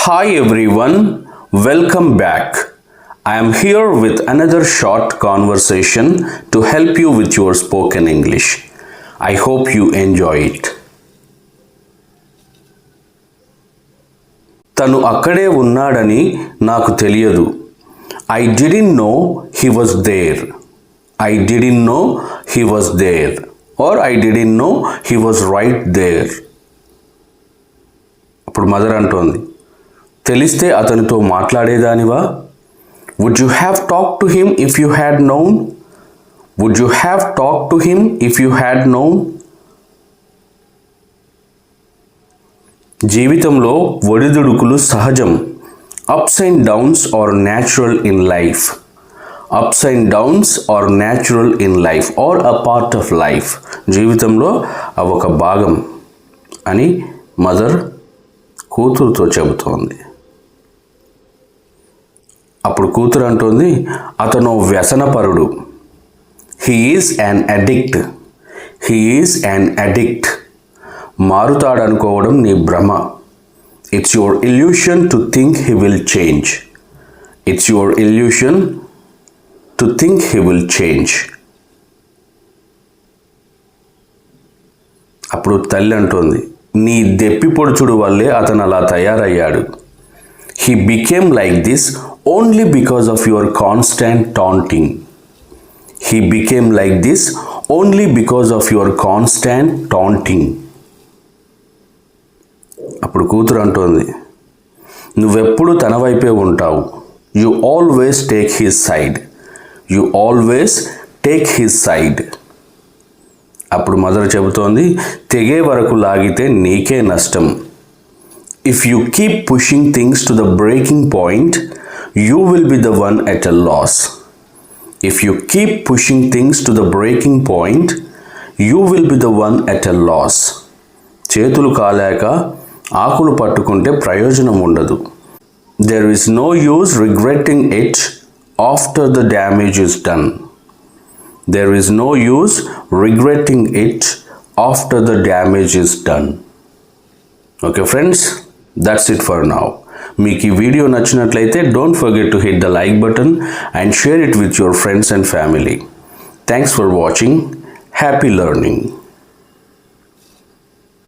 Hi everyone, welcome back. I am here with another short conversation to help you with your spoken English. I hope you enjoy it. తను అక్కడే ఉన్నాడని నాకు తెలియదు. I didn't know he was there. I didn't know he was there. Or I didn't know he was right there. అప్పుడు mother అంటోంది, తెలిస్తే అతనితో మాట్లాడేదానివా? Would you have talked to him if you had known? Would you have talked to him if you had known? జీవితంలో ఒడిదుడుకులు సహజం. Ups and downs are natural in life. Ups and downs are natural in life are a part of life. జీవితంలో అవి ఒక భాగం అని mother కూతురుతో చెబుతోంది. అప్పుడు కూతురు అంటోంది, అతను వ్యసనపరుడు. He is an addict. He is an addict. మారుతాడనుకోవడం నీ భ్రమ. It's your illusion to think he will change. It's your illusion to think he will change. అప్పుడు తల్లి అంటోంది, నీ దెప్పి పొడుచుడు వల్లే అతను అలా తయారయ్యాడు. He became like this only because of your constant taunting. He became like this only because of your constant taunting. అప్పుడు కూతురు అంటోంది, నువ్వెప్పుడు తన వైపే ఉంటావు. You always take his side. You always take his side. అప్పుడు మదర్ చెబుతోంది, తెగే వరకు లాగితే నీకే నష్టం. If you keep pushing things to the breaking point, you will be the one at a loss. If you keep pushing things to the breaking point, you will be the one at a loss. చేతులు కాలాక ఆకులు పట్టుకుంటే ప్రయోజనం ఉండదు. There is no use regretting it after the damage is done. There is no use regretting it after the damage is done. Okay friends, that's it for now. మీకు ఈ video నచ్చినట్లయితే don't forget to hit the like button and share it with your friends and family. Thanks for watching. Happy learning.